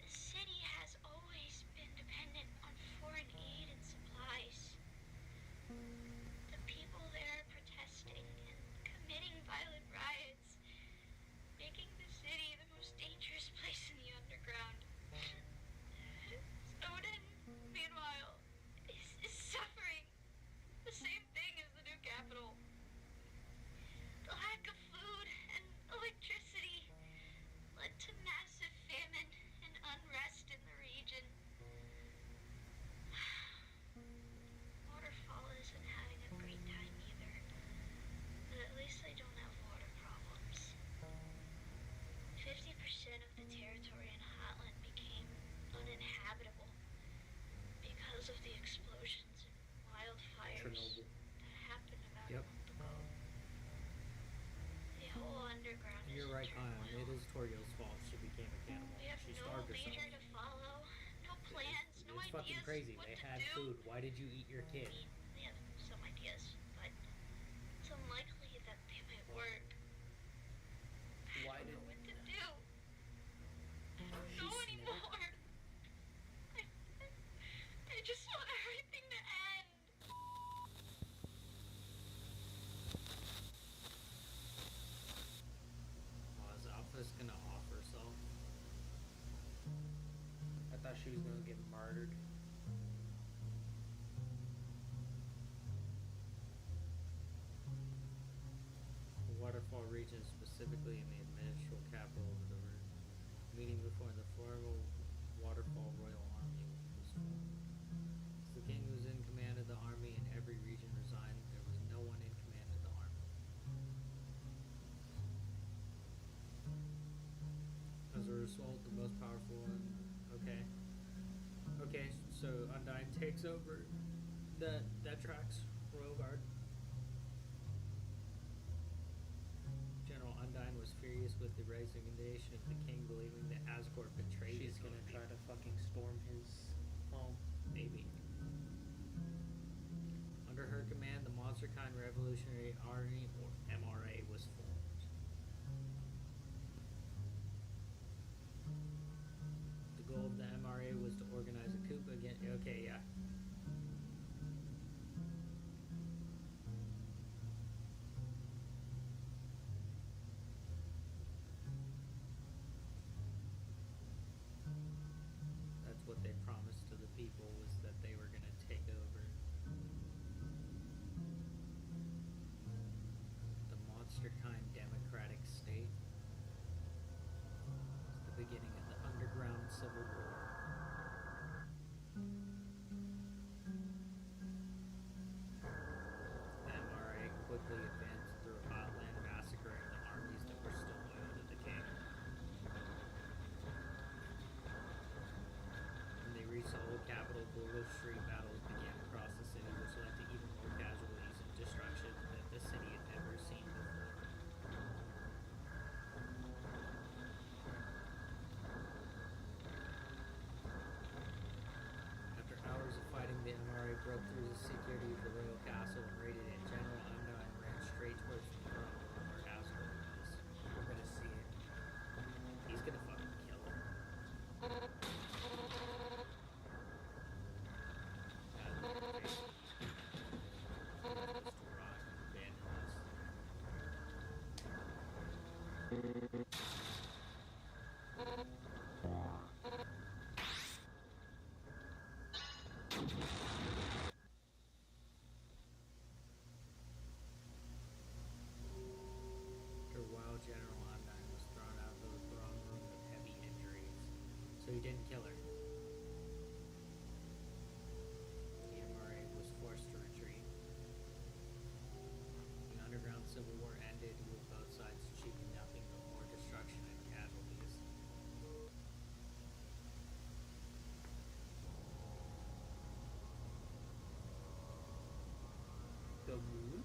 The city has always been dependent on foreign aid and supplies. The people there protesting and committing violent riots, making the city the most dangerous place in the underground. Snowden, meanwhile, is suffering the same thing as the new capital. The lack of food and electricity led to massive famine and unrest in the region. Waterfall isn't having a great time either, but at least they don't have water problems. 50% of the territory in Hotland became uninhabitable because of the explosions and wildfires Chernobyl. that happened about Yep. a month ago. The whole underground is You're in right, Kyle. turmoil. It is Toriel's fault. She became a cannibal. We have She no starved herself. leader to follow, no plans, no It's ideas fucking crazy. what They to had do. food. Why did you eat your I kid? mean, they have some ideas, but it's unlikely that they might work. Why I don't did know what to do. I don't she know snap? anymore. I just want everything to end. Oh, is Alpha's gonna off herself? I thought she was gonna get martyred. The Waterfall region, specifically in the administrative capital of the river, meeting before the formal Waterfall Royal Army was formed. As the king was in command of the army and every region resigned, there was no one in command of the army. As a result, the most powerful one. Okay. Okay, so Undyne takes over. That tracks Royal Guard. General Undyne was furious with the resignation of the king, believing that Asgore betrayed She's his own gonna try people. to fucking storm his home. Maybe. Under her command, the Monsterkind Revolutionary Army, or MRA, was formed. The goal of the MRA was to organize a coup against. Okay, yeah. That's what they promised to the people, was that they were going to take over. The Monsterkind Democratic State. It's the beginning of the underground civil war. The MRA quickly advanced through Outland, massacring the armies that were still loyal to the king. When they reached the old capital, brutal street battles began across the city, which led to even more casualties and destruction that the city had never seen before. After hours of fighting, the MRA broke through the security of the royal castle and raided it. General Undyne ran straight towards the throne room where Asgore was. We're gonna see it. He's gonna fucking kill him. After a while, General Undyne was thrown out of the throne room with heavy injuries, so he didn't kill her. The MRA was forced to retreat. The underground civil war ended, with both sides achieving nothing but more destruction and casualties. The moon?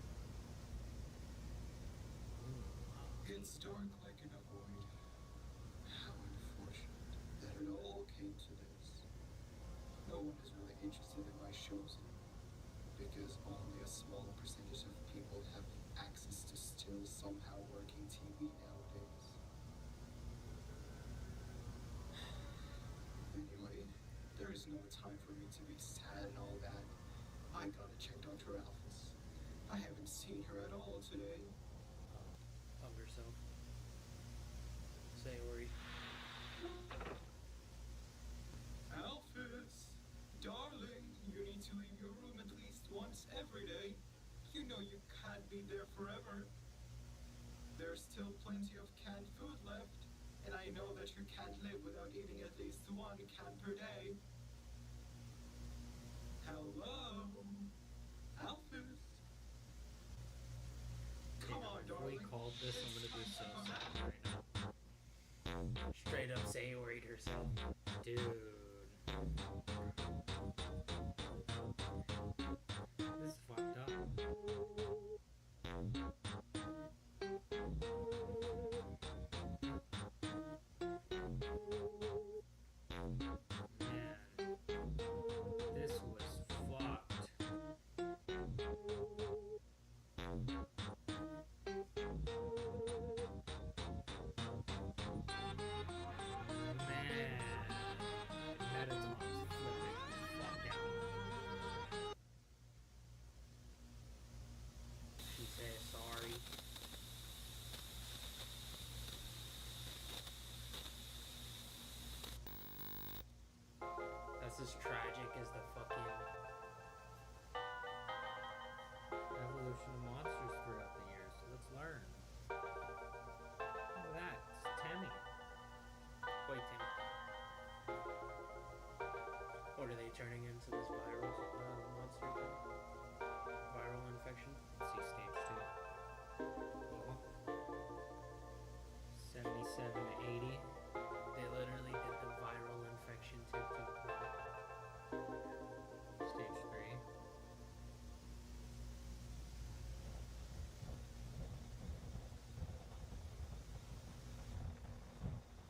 It's dark like in a void. How unfortunate that it all came to this. No one is really interested in my shows anymore, because only a small percentage of people have access to still somehow working TV nowadays. There's no time for me to be sad and all that. I gotta check Dr. Alphys. I haven't seen her at all today. Hug herself. Sayori. Alphys! Darling, you need to leave your room at least once every day. You know you can't be there forever. There's still plenty of canned food left, and I know that you can't live without eating at least one can per day. Hello? Alphys? Come on, If darling. we called this, I'm gonna be so sad right now. Straight up Sayori herself. Dude. This is fucked up. Man, this was fucked. Man, Metaton's flipping the fuck out. She says sorry. That's as tragic as the fucking Evolution of monsters throughout the years. Let's learn. Look at that. It's Temmie. Wait, Timmy. What are they turning into this viral monster thing? Viral infection? Let's see stage 2. 77 to 80. They literally did the viral infection TikTok thing. Stage 3.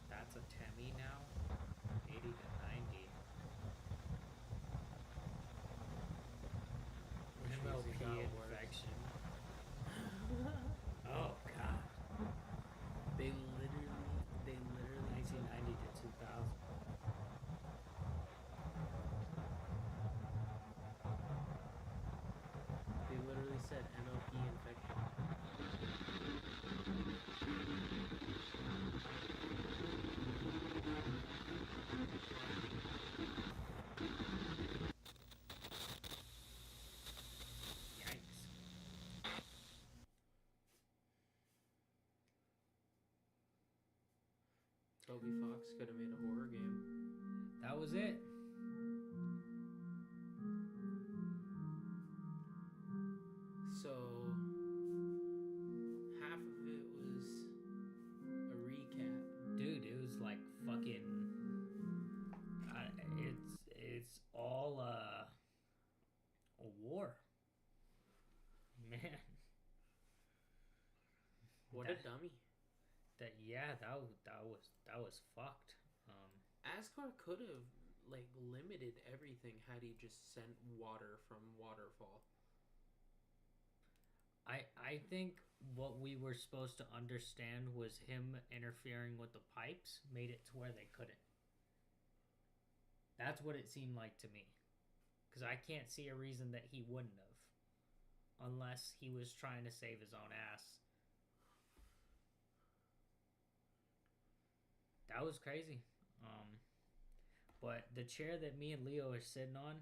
That's a Temmie now. 80 to 90. Which means MLP it got worse. infection. Oh god. They literally 1990 to 2000. They literally said MLP infection. Yikes. Toby Fox could have made a horror game. That was it. So half of it was a recap. Dude, it was like fucking it's all a war. Man. What That- a dummy. That was fucked. Asgard could have like limited everything had he just sent water from Waterfall. I think what we were supposed to understand was him interfering with the pipes made it to where they couldn't. That's what it seemed like to me. Because I can't see a reason that he wouldn't have. Unless he was trying to save his own ass. That was crazy. But the chair that me and Leo are sitting on,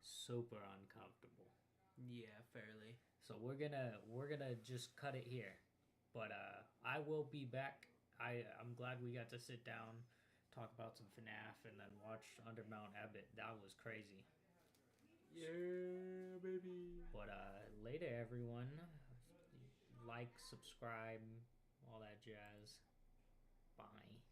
super uncomfortable. Yeah, fairly. So we're gonna just cut it here. But I will be back. I'm glad we got to sit down, talk about some Fnaf, and then watch Under Mount Abbott. That was crazy. Yeah, baby. But later, everyone. Like, subscribe, all that jazz. Bye.